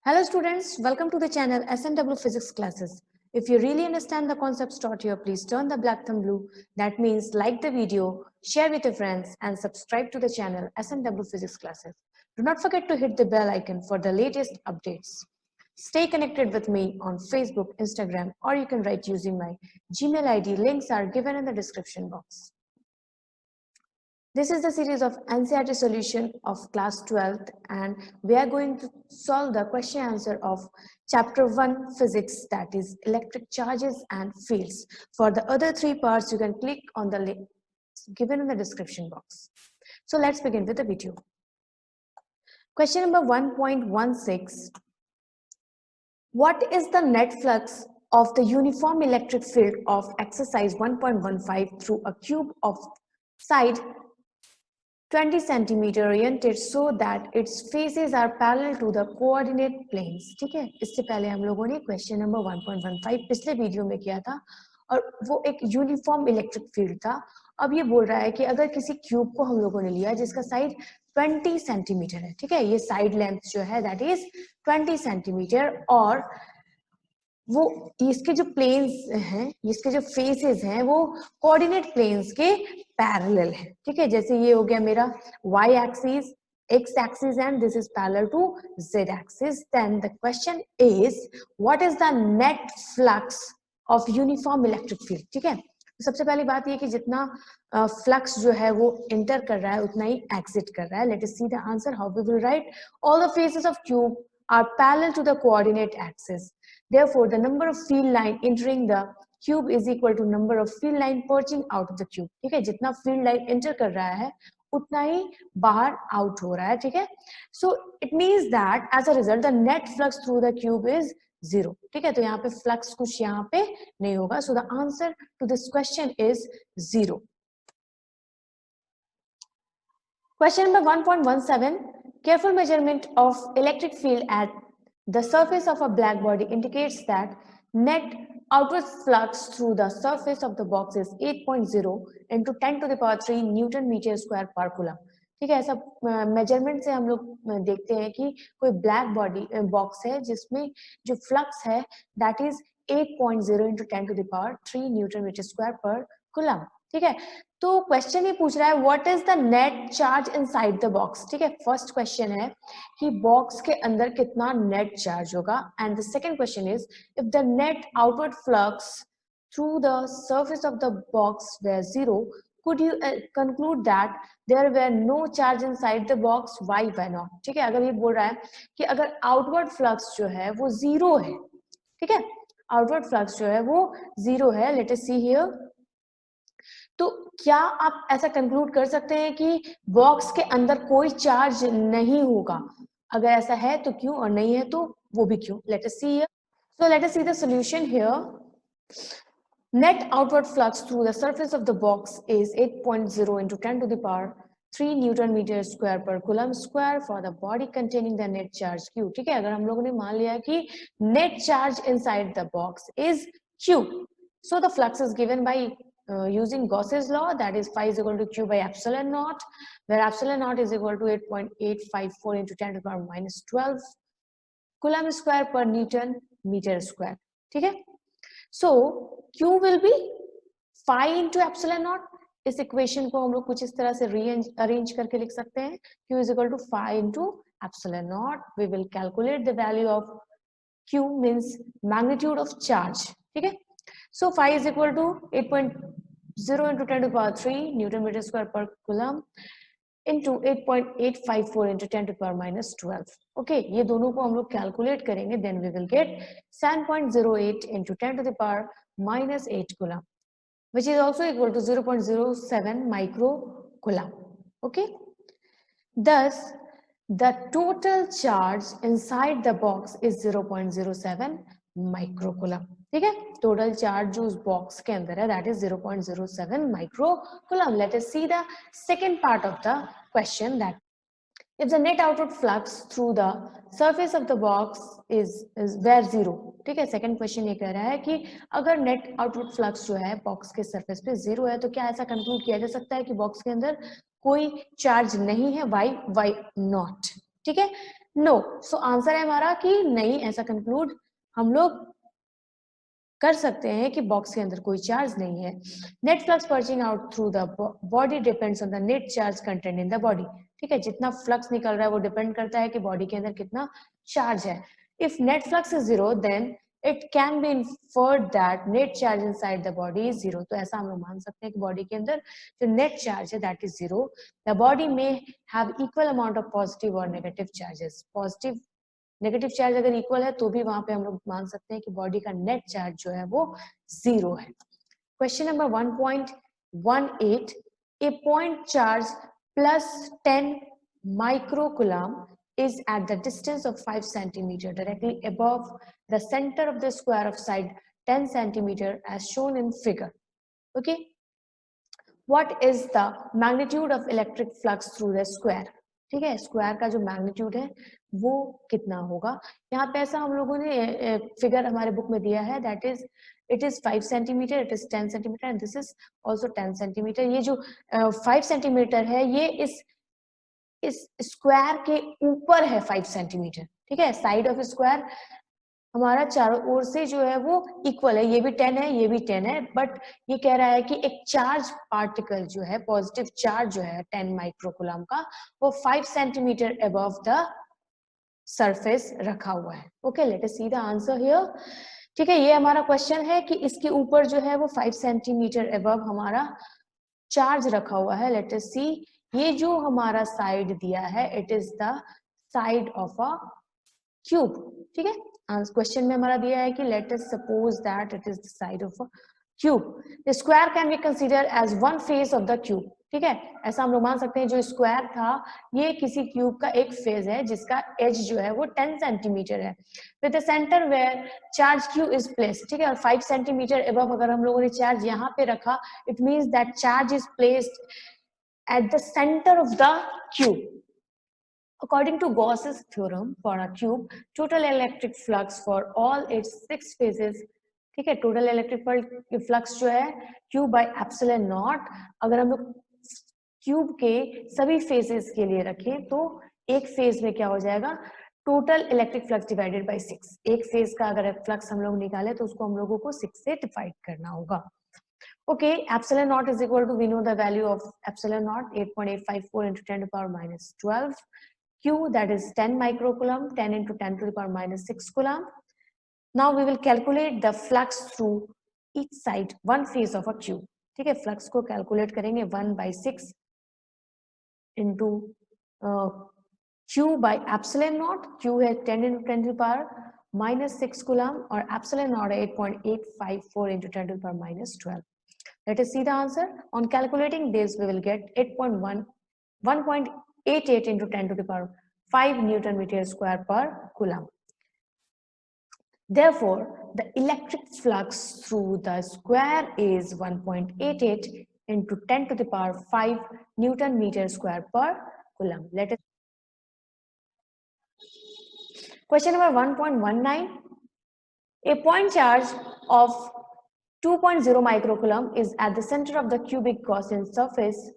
Hello students, welcome to the channel SNW Physics Classes. If you really understand the concepts taught here, please turn the black thumb blue. That means like the video, share with your friends and subscribe to the channel SNW Physics Classes. Do not forget to hit the bell icon for the latest updates. Stay connected with me on Facebook, Instagram, or you can write using my Gmail ID. Links are given in the description box. This is the series of NCERT solution of class 12th and we are going to solve the question answer of chapter 1 physics, that is electric charges and fields. For the other three parts you can click on the link given in the description box. So let's begin with the video. Question number 1.16. What is the net flux of the uniform electric field of exercise 1.15 through a cube of side 20 centimeter oriented so that its faces are parallel to the coordinate planes. ठीक है, इससे पहले हम लोगों ने question number 1.15 पिछले video में किया था और वो एक यूनिफॉर्म इलेक्ट्रिक फील्ड था. अब ये बोल रहा है कि अगर किसी क्यूब को हम लोगों ने लिया जिसका साइड 20 सेंटीमीटर है, ठीक है, ये साइड लेंथ जो है दैट इज 20 सेंटीमीटर और वो इसके जो प्लेन्स हैं, इसके जो फेसेस हैं वो कोऑर्डिनेट प्लेन्स के पैरेलल है. ठीक है, जैसे ये हो गया मेरा y axis, x axis and this is parallel to z axis. Then the question is what is the net flux of uniform electric field. ठीक है, सबसे पहली बात ये कि जितना फ्लक्स जो है वो इंटर कर रहा है उतना ही एग्जिट कर रहा है. Let us see the answer. How we will write? All the faces of cube are parallel to the coordinate axis. Therefore, the number of field line entering the cube is equal to number of field line purging out of the cube. ठीक है, जितना field line enter कर रहा है उतना ही बाहर out हो रहा है. ठीक है, so it means that as a result the net flux through the cube is 0. ठीक है, तो यहाँ पे flux कुछ यहाँ पे नहीं होगा. So the answer to this question is 0. Question number 1.17. Careful measurement of electric field at the surface of a black body indicates that net outward flux through the surface of the box is 8.0 into 10 to the power 3 Newton meter square per coulomb. ठीक है, ऐसा measurement से हम लोग देखते हैं कि कोई ब्लैक बॉडी बॉक्स है जिसमें जो फ्लक्स है that is 8.0 into 10 to the power 3 Newton meter square per coulomb. ठीक है, तो क्वेश्चन ये पूछ रहा है what is the net charge inside the box. ठीक है, फर्स्ट क्वेश्चन है कि बॉक्स के अंदर कितना नेट चार्ज होगा and the second question is if the net outward flux through the surface of the box where 0 could you conclude that there were no charge inside the box. Why not? ठीक है, अगर ये बोल रहा है कि अगर आउटवर्ड फ्लक्स जो है वो 0 है, ठीक है, आउटवर्ड फ्लक्स जो है वो 0 है. Let us see here. तो क्या आप ऐसा कंक्लूड कर सकते हैं कि बॉक्स के अंदर कोई चार्ज नहीं होगा? अगर ऐसा है तो क्यों और नहीं है तो वो भी क्यों? Late us see here. So let us see the solution here. Net outward flux through the surface of the box is 8.0 into 10 to the power 3 Newton meter square per coulomb square for the body containing the net charge Q. ठीक है, अगर हम लोगों ने मान लिया कि net charge inside the box is Q, so the flux is given by using Gauss's law, that is phi is equal to Q by epsilon naught, where epsilon naught is equal to 8.854 into 10 to the power minus 12 coulomb square per Newton meter square. ठीक है, so Q will be phi into epsilon naught. इस equation को हम लोग कुछ इस तरह से अरेंज करके लिख सकते हैं. Q is equal to phi into epsilon naught. We will calculate the value of Q means magnitude of charge. ठीक है, so phi is equal to 8.0 into 10 to the power 3 Newton meter square per coulomb into 8.854 into 10 to the power minus 12. Okay, ये दोनों को हम लोग calculate करेंगे. Then we will get 7.08 into 10 to the power minus 8 coulomb, which is also equal to 0.07 micro coulomb. Okay, thus the total charge inside the box is 0.07 micro coulomb. ठीक है, total charge जो उस box के अंदर है that is 0.07 micro coulomb. Late us see the second part of the question that if the net outward flux through the surface of the box is where 0. ठीक है, second question ये कह रहा है कि अगर नेट आउटवर्ड फ्लक्स जो है बॉक्स के सरफेस पे 0 है तो क्या ऐसा कंक्लूड किया जा सकता है कि बॉक्स के अंदर कोई चार्ज नहीं है? Why not. ठीक है, नो, सो आंसर है हमारा कि नहीं, ऐसा कंक्लूड हम लोग कर सकते हैं कि बॉक्स के अंदर कोई चार्ज नहीं है। Net flux perching out through the body depends on the net charge content in the body. ठीक है, जितना फ्लक्स निकल रहा है वो डिपेंड करता है कि बॉडी के अंदर कितना चार्ज है। If net flux is zero then it can be inferred that net charge inside the body is zero. तो ऐसा हम लोग मान सकते हैं कि बॉडी के अंदर जो नेट चार्ज है that is zero. The body में have equal amount of positive और negative charges. Positive negative charge अगर इक्वल है तो भी वहां पे हम लोग मान सकते हैं कि बॉडी का नेट चार्ज जो है वो जीरो है। Question number 1.18, A point charge plus 10 microcoulomb is at the distance of 5 centimeter directly above the center of the square of side 10 centimeter as shown in figure. Okay, what is the magnitude of electric flux through the square? ठीक है, square का जो magnitude है वो कितना होगा। यहाँ पे ऐसा हम लोगों ने फिगर हमारे बुक में दिया है that is it is 5 centimetre, it is 10 centimetre and this is also 10 centimetre. ये जो 5 सेंटीमीटर है ये इस स्क्वायर के ऊपर है 5 सेंटीमीटर। ठीक है, साइड ऑफ स्क्वायर हमारा चारों ओर से जो है वो इक्वल है, ये भी 10 है ये भी 10 है, बट ये कह रहा है कि एक चार्ज पार्टिकल जो है, पॉजिटिव चार्ज जो है 10 माइक्रोकुलम का, वो 5 सेंटीमीटर अबव द सरफेस रखा हुआ है। Okay, late us see the answer here. ठीक है, ये हमारा क्वेश्चन है कि इसके ऊपर जो है वो 5 सेंटीमीटर अबव हमारा चार्ज रखा हुआ है। लेट अस सी, ये जो हमारा साइड दिया है it is the side of a cube. ठीक है, क्वेश्चन में हमारा दिया है कि let us suppose that it is the side of a cube. The square can be consider as one face of the cube. ठीक है, ऐसा हम लोग मान सकते हैं जो स्क्वायर था ये किसी क्यूब का एक फेज है जिसका एज जो है वो 10 सेंटीमीटर है with the centre where charge q is placed. ठीक है, और 5 सेंटीमीटर अबव अगर हम लोगों ने चार्ज यहाँ पे रखा it means that charge is placed at the center of the cube. According to Gauss's theorem for a cube, total electric flux for all its 6 phases, ठीक है, टोटल इलेक्ट्रिक फ्लक्स जो है Q by epsilon नॉट, अगर हम लोग cube के सभी phases के लिए रखें तो एक फेज में क्या हो जाएगा, total electric flux divided by 6। एक फेज का अगर फ्लक्स हम लोग निकाले तो उसको हम लोगों को 6 से डिवाइड करना होगा। Okay, epsilon naught is equal to, we know the value of epsilon naught 8.854 into 10 to the power minus 12. Q, that is 10 microcoulomb, 10 into 10 to the power minus 6 coulomb. Now we will calculate the flux through each side, one phase of a cube. ठीक है, flux को calculate करेंगे 1 by 6 into Q by epsilon naught. Q है 10 into 10 to the power minus 6 coulomb और epsilon naught है 8.854 into 10 to the power minus 12. Let us see the answer. On calculating this, we will get 1.88 into 10 to the power 5 Newton meter square per coulomb. Therefore, the electric flux through the square is 1.88 into 10 to the power 5 Newton meter square per coulomb. Let us. Question number 1.19. A point charge of 2.0 microcoulomb is at the center of the cubic Gaussian surface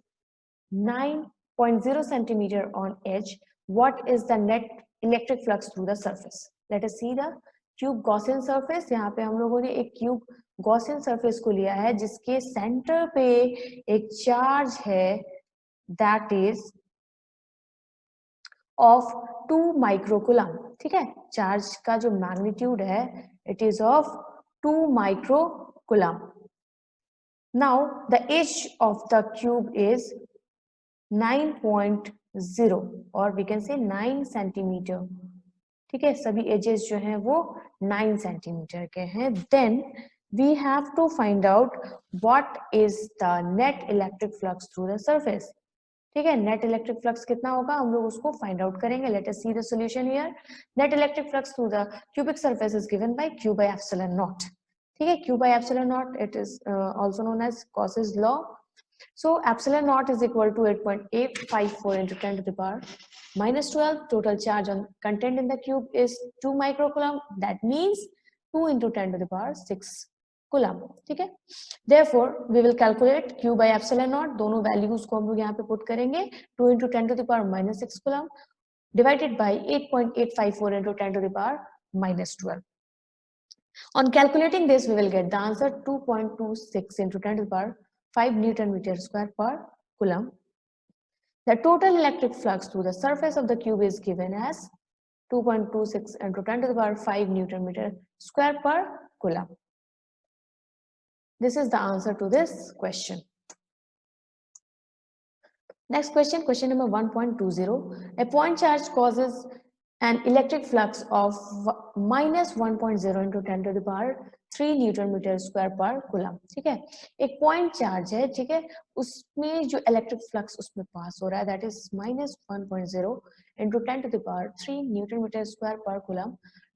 9.0 centimeter on edge. What is the net electric flux through the surface? Let us see the cube Gaussian surface. यहाँ पे हम लोगों ने एक cube Gaussian surface को लिया है जिसके center पे एक charge है that is of 2 microcoulomb. ठीक है, charge का जो magnitude है it is of 2 microcoulomb. Now the edge of the cube is 9.0 or we can say 9 centimeter. ठीक है, सभी edges जो हैं वो 9 centimeter के हैं. Then we have to find out what is the net electric flux through the surface. ठीक है, नेट इलेक्ट्रिक फ्लक्स कितना होगा हम लोग उसको फाइंड आउट करेंगे. Late us see the solution here. Net electric flux through the cubic surface is given by Q by epsilon naught. ठीक है, Q by epsilon naught it is also known as Gauss's law. So epsilon naught is equal to 8.854 into 10 to the power minus 12. Total charge on content in the cube is 2 microcoulomb. That means 2 into 10 to the power 6 coulomb. ठीक है, therefore we will calculate Q by epsilon naught. दोनों values को हम लोग यहाँ पे put करेंगे. 2 into 10 to the power minus 6 coulomb divided by 8.854 into 10 to the power minus 12. On calculating this, we will get the answer 2.26 into 10 to the power 5 Newton meter square per coulomb. The total electric flux through the surface of the cube is given as 2.26 into 10 to the power 5 Newton meter square per coulomb. This is the answer to this question. Next question, question number 1.20. A point charge causes an electric flux of minus 1.0 into 10 to the power 3 newton metre square पर coulomb. ठीक है, एक point charge है, ठीक है, उसमें जो electric flux उसमें पास हो रहा है that is minus 1.0 into 10 to the power 3 newton metre square पर coulomb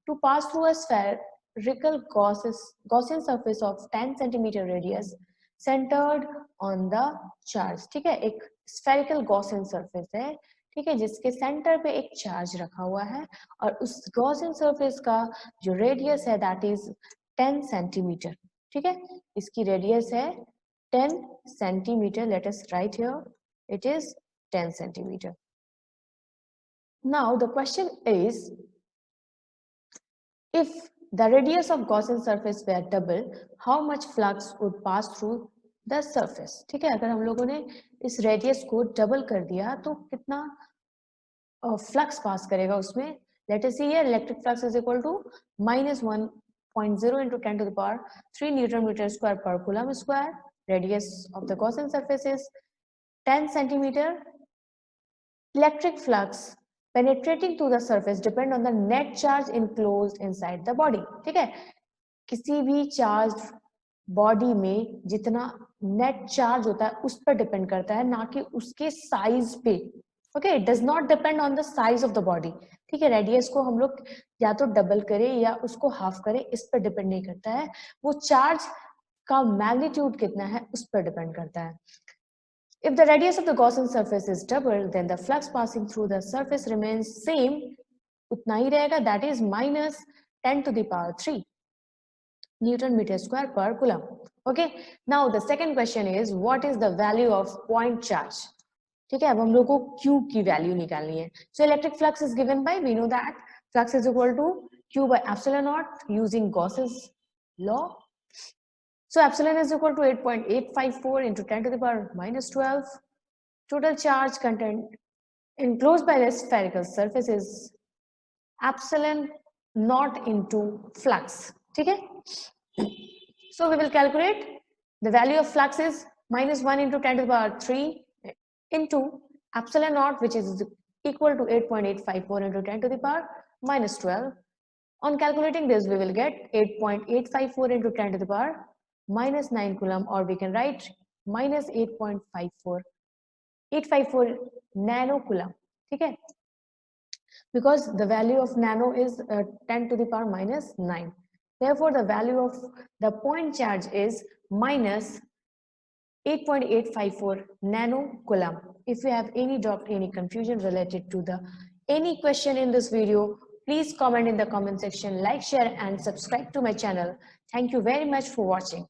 to pass through a spherical Gaussian surface of 10 centimeter radius centered on the charge. ठीक है, एक स्फेरिकल गॉसियन सरफेस है, ठीक है, जिसके सेंटर पे एक चार्ज रखा हुआ है और उस गॉसियन सरफेस का जो रेडियस है दैट इज 10 सेंटीमीटर. ठीक है, इसकी रेडियस है 10 centimetre. Let us right here it is 10 centimetre. Now the question is if the radius of Gaussian surface were double, how much flux would pass through the surface. ठीक है, अगर हम लोगों ने इस रेडियस को डबल कर दिया तो कितना फ्लक्स पास करेगा उसमें. Let us see here electric flux is equal to minus 1.0 into 10 to the power 3 Newton meter square per coulomb square. Radius of the Gaussian surface is 10 centimeter. Electric flux penetrating to the surface depend on the net charge enclosed inside the body. ठीक है, किसी भी charge body में जितना net charge होता है उस पर डिपेंड करता है, ना कि उसके साइज पे. Okay, it does not depend on the size of the body. ठीक है, रेडियस को हम लोग या तो डबल करें या उसको हाफ करें, इस पर डिपेंड नहीं करता है. वो चार्ज का मैग्नीट्यूड कितना है उस पर डिपेंड करता है. If the radius of the Gaussian surface is double, then the flux passing through the surface remains same. उतना ही रहेगा, that is minus 10 to the power 3 Newton meter square per coulomb. Okay. Now the second question is what is the value of point charge? ठीक है, अब हम लोग को Q की value निकालनी है. So electric flux is given by, we know that flux is equal to Q by epsilon naught using Gauss's law. So epsilon is equal to 8.854 into 10 to the power minus 12. Total charge content enclosed by the spherical surface is epsilon naught into flux. ठीक है, so we will calculate the value of flux is minus 1 into 10 to the power 3 into epsilon naught, which is equal to 8.854 into 10 to the power minus 12. On calculating this, we will get 8.854 into 10 to the power minus 9 coulomb, or we can write minus 8.854 nano coulomb. ठीक है, because the value of nano is 10 to the power minus 9. Therefore, the value of the point charge is minus 8.854 nano coulomb. If you have any doubt, any confusion related to the any question in this video, please comment in the comment section, like, share and subscribe to my channel. Thank you very much for watching.